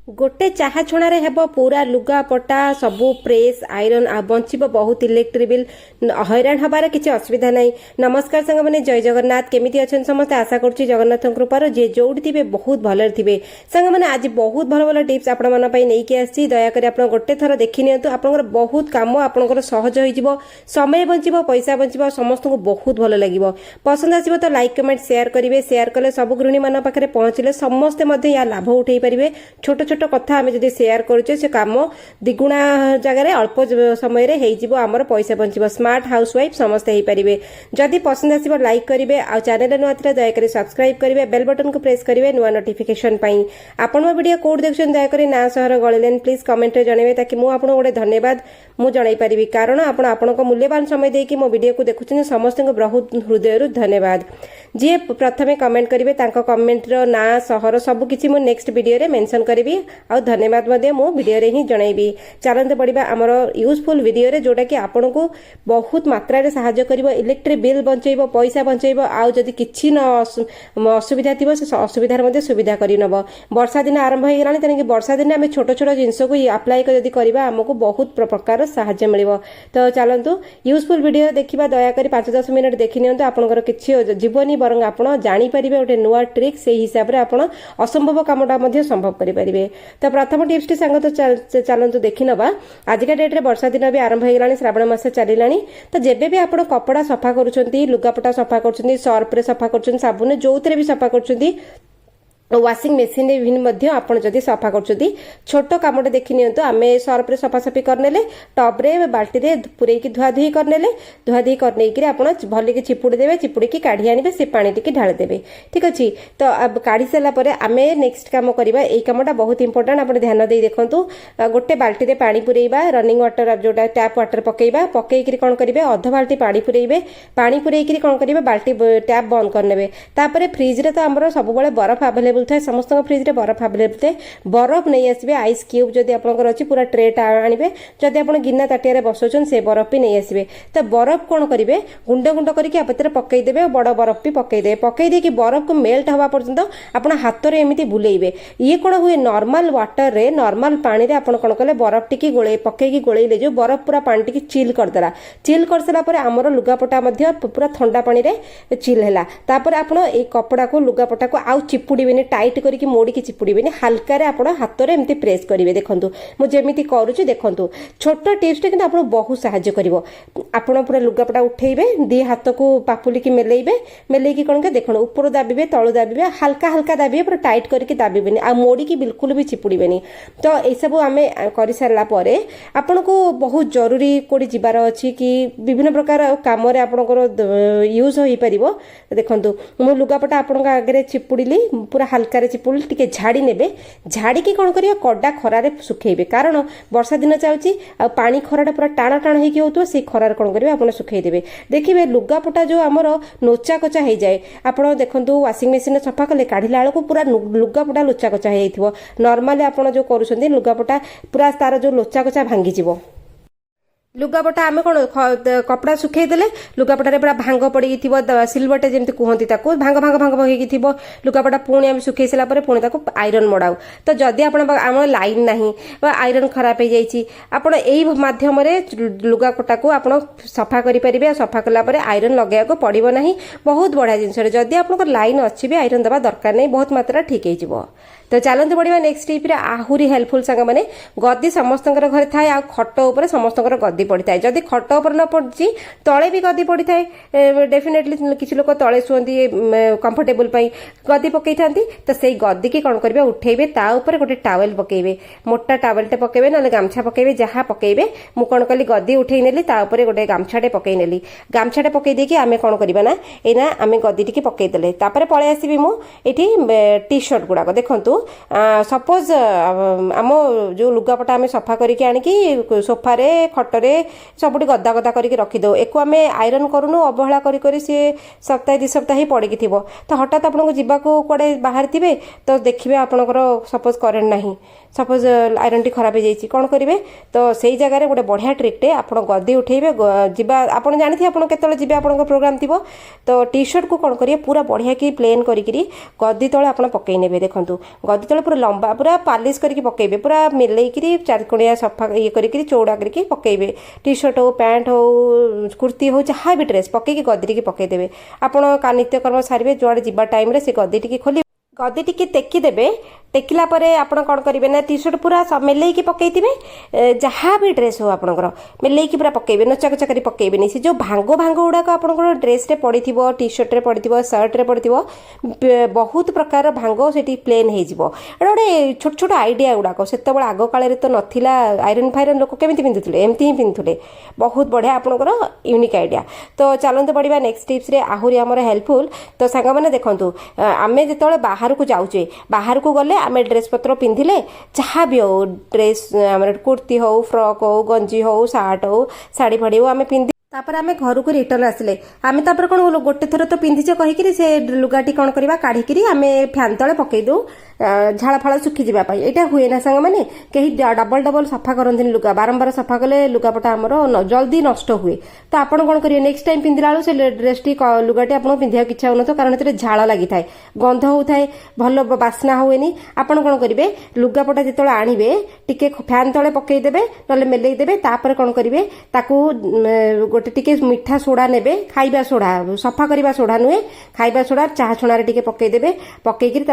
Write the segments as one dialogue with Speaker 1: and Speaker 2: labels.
Speaker 1: गोटे चाहा छणारे हेबो पूरा लुगा पटा सबू प्रेस आयरन आ बंचिबो बहुत इलेक्ट्रिक बिल हैरान हबार किसी असुविधा नहीं। नमस्कार सांग माने जय जगन्नाथ केमिति अछन समस्त आशा करछि जगन्नाथ कृपार जे जोडी थिबे बहुत भलर थिबे। सांग माने आज बहुत भल भल टिप्स आपण मन पई नै के आछि दया करी आपण गोटे थर देखि नियंतु आपनकर बहुत काम आपनकर सहज होई जिवो समय बंचिबो पैसा बंचिबो समस्त को बहुत भल लागिवो। पसंद आसीबो तो लाइक कमेंट शेयर करिवे शेयर कले सब गृहिणी मान पाखरे पहुंचले समस्त मध्ये या लाभ उठै परिबे। छोट छोट कथा आम जब शेयर करुचे से कम द्विगुणा जगह अल्प समय रे आमर पैसा बंचो स्मार्ट हाउस वाइफ समस्ते हो पारे। जदि पसंद आसो लाइक करेंगे आ चैनल नुआ दयाकोरी सब्सक्राइब करेंगे बेल बटन को प्रेस करेंगे नुआ नोटिफिकेशन पाई। आपण मो वीडियो कोड देखुन दयाकोरी ना सहर गलिलेन प्लीज कमेंट रे जणेबे ताकि मु आपन गोटे धन्यवाद मु जणाई पारिबी कारण आपण आपनको मूल्यवान समय देकी मो वीडियो को देखुछन समस्त को बहुत हृदय धन्यवाद। जे प्रथमे कमेंट करेंगे तांको कमेंट रो ना सहर सब किछि मु नेक्स्ट वीडियो रे मेंशन करिवि आ धन्यवाद मध्य मो वीडियो रे ही जणाइबी। चलते पड़िबा हमर यूजफुल वीडियो रे जोटा कि आपन को बहुत मात्रा रे सहायता करिवो इलेक्ट्रिक बिल बंचैबो पैसा बंचैबो आ जदि किछि न असुविधा थिबो से असुविधार मध्य सुविधा करि नबो। वर्षा दिन आरंभ हो गलानी तने कि वर्षा दिन आमे छोट छोट जिंस को अप्लाई जदि करबा हमको बहुत प्रकार सहायता मिलिबो। तो चलंतु यूजफुल वीडियो देखिबा दया करी 5-10 मिनिट देखि नियंतु आपनकर किछि जीवनी बरंग आपण जानि परिबे ओटे नुवा ट्रिक से हिसाब रे आपण असंभव कामटा मध्य संभव करि परिबे। तो प्रथम टिप्स टी संग तो चलंतु देखि नबा। आज का डेट रे वर्षा दिन भी आरंभ हो गलानी श्रावण मास चलिलानी। तो जेबे भी आपण कपड़ा सफा करूछंती लुगापटा सफा करूछंती सर्फ रे सफा करूछंती साबुन जोउतरे भी सफा करूछंती वाशिंग मेसीन भी मध्य आप जदि सफा कर छोट कामटे देखी नियंतु आमे सर्फ रे सफासफी करनेले टब रे बाल्टी रे पुरेकी धुआधुई करनेले धुआधुई करने आप भल की चिपुड़ी देवे चिपुड़ी की काढ़ी आनिबे से पानी टिके ढाली देवे ठीक अच्छी। तो अब काढ़ी सारा पर आमे नेक्स्ट काम करबा एई कामटा बहुत इंपोर्टेंट आप ध्यान दे देखंतु। गोटे बाल्टी रे पानी पुरेइबा रनिंग वाटर जोटा टैप वाटर पकेइबा पकेइकरी कोन करिवे अध बाल्टी पानी पुरेइबे पानी पुरेइकरी कोन करिवे बाल्टी टैप बंद करनेबे। तापर फ्रिज रे तो हमरो सब बेले बरफ अवेलेबल थाए समस्त फ्रिज रे बरफ अवेलेबल थाए बरफ नहीं आसबे आइस क्यूब जदि आपनकर अछि पूरा ट्रे टा आनिबे जदि आपण गिन्ना ताटिया रे बसोचन से बरफ भी नहीं आसबे। तो बरफ कोन करिवे गुंड गुंड करके आपतरे पकई देबे बड़ बरफ भी पकई देबे पकई दे कि बरफ को मेल्ट हवा पर्यंत आपण हाथ रे एमिति बुलेइबे। ये कोन हुए नॉर्मल वाटर रे नॉर्मल पानी रे आपण कोन कले बरफ टिकी गोळे पकई की गोळेले जो बरफ पूरा पानी टिकी चिल कर देला चिल कर सला पर हमर लुगापटा मध्य पूरा ठंडा पानी रे चिल हैला। तापर आपण ए कपड़ा को लुगापटा को आउ चिपुडीबेनी टाइट करके मोड़ी की चिपुड़ीबेनी हल्का रे आपण हाथ रे एमती प्रेस करिवे। देखंतु मु जेमिति करूची देखंतु छोट टिप्स टे कि आपण बहुत सहायता करिवो। आपण पूरा लुगापटा उठेइबे दी हाथ को पापुली की मेलेइबे मेलेई की कोन के देखण ऊपर दाबिबे तळु दाबिबे हल्का हल्का दाबिबे पूरा टाइट करके दाबिबेनी आ मोड़ी की बिल्कुल भी चिपुड़ीबेनी। तो ए सब आमे करि सारला परे आपण को बहुत जरूरी कोडी जिबार अछि कि विभिन्न प्रकार काम रे आपनकर यूज होई परिबो। देखंतु मु लुगापटा आपण आगे चिपुड़ीली पूरा हल्का रे चिपुड़ी टिके झाड़ी नेबे झाड़ी की कोन करिया कड्डा खरा रे सुखेइबे कारण वर्षा दिन चाउची आ पानी खराटा पूरा टाणा टाणा हेकी होतो से खरार कोन करिवे आपण सुखेइ देबे। देखिबे लुगापटा जो हमर नोचा कचा हे जाय आपण देखंतु वाशिंग मशीन सफा कले काढिला आलो को पूरा लुगापटा लोचा कचा हे जाइथिबो। नॉर्मली आपण जो करूछंती लुगापटा पूरा तार जो लोचा कचा भांगी जिवो। लुगापटा आमे कोन कपड़ा सुखै देले लुगापटा रे पूरा भांग पड़ी थिबो सिल्वरटे जेमति कुहंती ताको भांग भांग भांग होई थिबो लुगापटा पुणी आमे सुखै सला परे पुणी ताको आयरन मडाउ। तो जदी आपण आम लाइन नाही बा आयरन खराब हे जाईची आपण एई माध्यम रे लुगापटा को आपण सफा करि परिबे सफा कला परे आयरन लगाया को पड़िबो नाही बहुत बढ़िया जिंस रे जदी आपण लाइन अछि बे आयरन दबा दरकार नै बहुत मात्रा ठीक हे जिवो। तो चलते बढ़िया नेक्स्ट टिप रे आहुरी हेल्पफुल सांग माने गद्दी समस्त घर थाए आ खट ऊपर समस्त गद्दी पड़ी थाए जदि खट ऊपर न पड़ी तले भी गद्दी पड़ी थाए डेफिनेटली किसी लोग तले शुअंती कंफर्टेबल पई गद्दी पकई थांती। तो सेई गद्दी की कोन करबे उठेबे ता ऊपर गोटे टावेल पकेबे मोटा टावेलटे पकेबे न गामछा पकेबे जहा पकेबे मु कोन कली गद्दी उठेई नेली ता ऊपर गोटे गामछाटे पकेई नेली गामछाटे पकेई देकी आमे कोन करबा ना एना आमे गद्दी टिके पकेई देले तापर पळे आसीबी मु एठी टी शर्ट गुडा को देखंतु सपोज आम जो लुगापटा आम सफा करके आणिकी सोफारे खटरे सबुठी गदा गदा करके रखीदे एको आम आयरन करूनु अवहेला करी सी सप्ताह 2 सप्ताह ही पड़ी थी तो हठात आपको जावाक कड़े बाहर थे तो देखिए आपंकर सपोज करेन्ट ना सपोज आयरन टी खराब हो कौन करेंगे तो से जगह गोटे बढ़िया ट्रिकटे आप गद्दी उठेबे जीवा आप जानते आप केतले जी आप प्रोग्राम थी तो टी शर्ट को कौन करेंगे पूरा बढ़िया कि प्लेन करी गद्दी तले आप पकई ने देखूँ गदी तले पूरा लंबा पूरा पालिश करके पकेबे पूरा मिलेकरी चारकोणिया सफा ये करके चौड़ा करके पकेबे टी शर्ट हो पैंट हो कुर्ती हो जहाँ भी ड्रेस पकईकि गदी के पकईदेवे आपण का नित्यकर्म सारे जुआड़े जीवा टाइम से गदी टी खोल गदी टी टेकिदेवे टेकिला परे आपण कौन करेंगे ना टी शर्ट पूरा मेलेकी पकईथे जहाँ भी ड्रेस हो आपंकर मेलेकी पूरा पकईबे नचा कचा कर पकईबे से जो भांग भांग गुड़ाक आपंकर ड्रेस रे पड़ी टी शर्ट रे पड़ी सर्ट रे पड़ी बहुत प्रकार भांग से प्लेन हो गोटे छोट छोट आइडिया गुड़ाक से आग काल तो नाला आयरन फायरन लोक केमी पिंधुले एमती ही पिंधुले बहुत बढ़िया आपंकर यूनिक आइडिया। तो चलते बढ़िया नेक्स्ट टिप्स रे आहुरी आमर हेल्पफुल। तो सांग मैंने देखु आम जो बाहर को जाऊे बाहर को गले आम ड्रेस पत्र पिंधिले जहाँ भी हो ड्रेस आम कुर्ती हो फ्रॉक हो गंजी हो सार्ट हो शाढ़ी फाड़ी हो आम पिंधि तापर आम घर को रिटर्न आसिले आम तापर कौन गोटे थर तो पिंधिचे कहीकि से लुगाटी कौन करवा काढ़ी आम फैन तले पकई दो झाड़ फाड़ सुखी जावाई यहाँ हुए ना सांग मैंने कहीं डबल डबल सफा करते लुगा बारंबार सफा कले लुगापटा आमर जल्दी नष्ट हुए। तो आपड़ कौन करेंगे नेक्स्ट टाइम पिंधिला बेलू से ड्रेस टी लुगाटी आपको पिंधा इच्छा हो कारण से झाड़ लगी थाए गंध होता है भल बास्ना हुए आपड़ कौन करेंगे लुगापटा जो आणवे टिके फैन तले पकईदेवे ना मेलईदेवे तापर कौन करेंगे गोटे टिके मीठा सोडा नेबे खाइबा सोडा सफा करवा सोडा नुहे खाइबा सोडा चाह छुणार टिके पकईदेवे पकईकि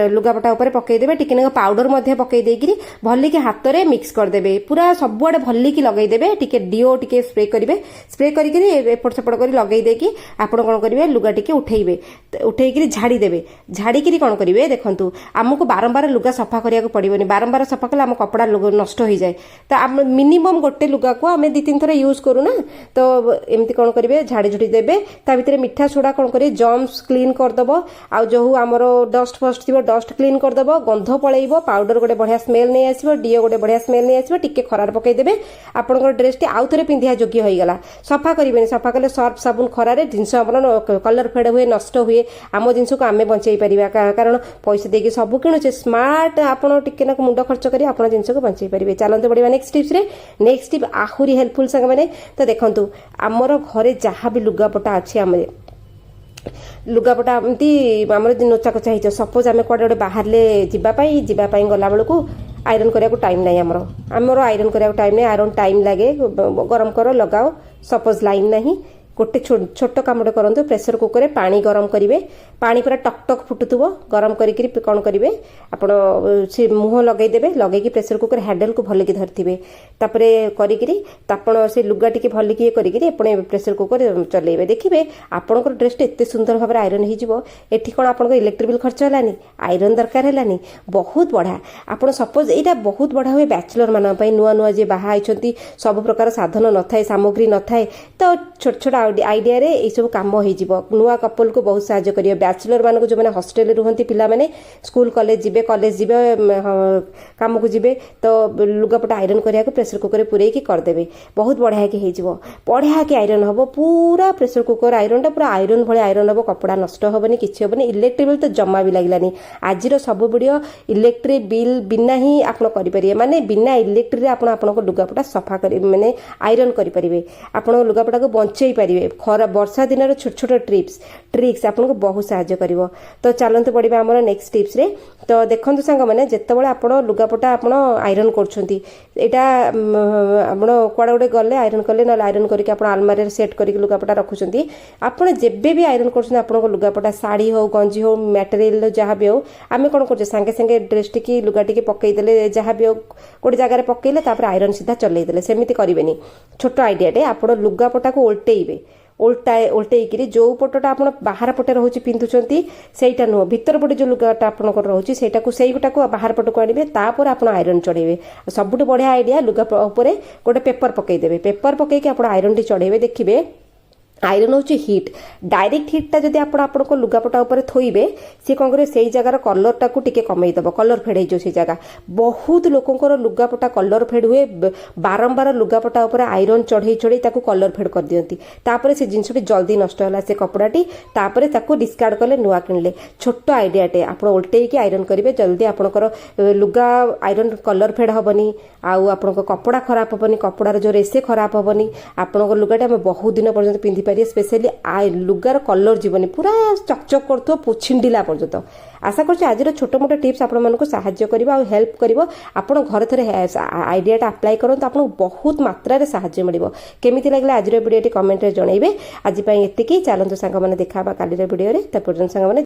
Speaker 1: लुगापटा ऊपर पकईदेवे टिके पाउडर मध्य पकई देकी भलिकी हाथ में मिक्स करदेवे पूरा सबुआडे भलिकी लगईदेवे टिके डीओ टिके स्प्रे करेंगे स्प्रे करके एपट सेपट कर लगे देकी आपड़ कौन करेंगे लुगा टिके उठेबे उठेकि झाड़ीदेवे झाड़िकी कौन करेंगे देखु आमको बारंबार लुगा सफा करने पड़ोनी बारंबार सफा कले आम कपड़ा नष्ट हो जाए। तो आम मिनिमम गोटे लुगा को आम 2-3 थर यूज करूना तो एमती कौन करेंगे झाड़ी झुड़ी देवे ता भीतर मीठा सोडा कौन करेंगे जम्स क्लीन करदब आ जो आमर डस्ट फस्ट थी डस्ट क्लीन करदब गंध पलैब पाउडर गोटे बढ़िया स्मेल नहीं आसो डीओ गोटे बढ़िया स्मेल नहीं आसो टिके खरार पकईदेवे आपंकर ड्रेस टी आउ थे पिंधा योग्य होगा सफा करेंगे सफा कले सर्फ साबुन खरारे जिनस कलर फेड हुए नष्ट हुए आम जिनस को आम बचाई पार कारण पैसा देकी सब किणुचे स्मार्ट आपड़ टिके मुंड खर्च कर आप जिनस को बचाई पारे। चलते बढ़िया नेक्स्ट टिप्स रे नेक्स्ट टिप आहुरी हेल्पफुल सांग मैंने। तो देखु आमर घरे जहाँ भी लुगापटा अच्छी आम लुगापटा एमती आमर नोचा कचा हो सपोज आम कड़े गोटे बाहर जावाई गला बेलू आयरन करने को टाइम नहीं आमर आयरन करने को टाइम नहीं आयरन टाइम लगे गरम कर लगाओ सपोज लाइन नहीं गोटे छोट कामटे करूँ प्रेसर कुकर में पानी गरम करेंगे पानी पूरा टक टक फुटुव गरम करी कौन करेंगे आप मुह लगेदेवे लगे प्रेसर कुकर हैंडल को भलिकी धरते तापर करी से लुगा टी भलिकी ये करी प्रेसर कुकर चलेबे देखिए आपंकर ड्रेस एत सुंदर भाव में आयरन होठी कौन आप इलेक्ट्रिक बिल खर्च है आयरन दरकार है बहुत बढ़िया आप सपोज यहाँ बहुत बढ़िया हुए बैचलर मान नुआ नुआ जी बाहा सब प्रकार साधन न थाए सामग्री न थाए तो छोट छोट आइडिया रे ये सब कम हो नुआ कपल को बहुत साहाय्य करियो बैचलर मान को जो मैंने हॉस्टेल रुहंती पिला माने स्कूल कॉलेज जीवे काम को जीवे तो लुगापटा आयरन करिया को प्रेसर कुकर पूरे की करदेवे बहुत बढ़िया कि हो बढ़िया कि आयरन हम पूरा प्रेसर कुकर आयरन पूरा आयरन भाई आयरन हम कपड़ा नष्ट हेनी किसी हेनी इलेक्ट्रिक बिल तो जमा भी लगलानी आज सब वीडियो इलेक्ट्रिक बिल बिना ही आप करेंगे माने बिना इलेक्ट्रिक आप लुगापटा सफा कर माने आयरन करेंगे आप लुगापटा को बंचई पारे खरा वर्षा दिन छोट छोट ट्रिक्स आपको बहुत साहाय्य कर। तो चलते बढ़िया आमर नेक्स्ट टिप्स रे। तो देखो सांग मैंने जितेबाला आप लुगापटा आप आयरन करा कड़े गोटे गले आयरन कले ना आयरन करके आलमारी सेट करके लुगापटा रखुंट आप जेबे भी आयरन कर लुगापटा शाढ़ी हो गंजी हो मटेरियल जहाँ भी हो आम कौन कर सांगे सांगे ड्रेस टी लुगा टी पकईदे जहाँ भी हो गोटे जगार पकईले आयरन सीधा चलईदे सेमती करेंगे छोट आइडियाटे आप लुगापटा को उल्टेबे उल्टेकरी जो पटटा आप बाहर पटे रोच पिंधुंट सहीटा नुह भीतर पटे जो लुगाटा आपंकर रोचे सहीटा बाहर पट को आने तापर आप आयरन चढ़ेबे सबुठ बढ़िया आइडिया लुगा उपर गोटे पेपर पकईदेवे पेपर पकईकि आप आयरन टी चढ़ेबे देखिए आयरन हूँ हिट डायरेक्ट हिटा जब आप लुगापटा उपर थोइबे सी कौन करे से जगार कलर टाक टिके कमईदेव कलर फेड हो से जगह बहुत लोकंर लुगापटा कलर फेड हुए बारंबार लुगापटा उपर आयरन चढ़ई चढ़ई कलर फेड कर दियंती तापर से जिनसटी जल्दी नष्ट होला से कपड़ाटी तापर ताको डिस्कार्ड कले नुआ किणले छोट आइडियाटे आप उल्टेकी आयरन करेंगे जल्दी आपंकर लुगा आयरन कलर फेड हेनी आउ आप कपड़ा खराब हेनी कपड़ार जो रेसे खराब हेनी आपंकर लुगाटे आम बहुत दिन पर्यंत पिंधि କରିପାରିବେ स्पेशली लुगार कलर जीवनी पूरा चकचक कर छिंडिला पर्यंत आशा कर आज छोट मोट टिप्स आपण मानक साहाय्य करिवो आ हेल्प करिवो आपण घर थरे आइडियाटा अप्लाई करंतु आपन बहुत मात्रा रे साहाय्य मिलिवो केमिति लागला आज वीडियोटी कमेंट रे जणाइबे आज पई एतिकी चलंतु संग माने देखाबा काली रे वीडियो रे त पर्यंत संग माने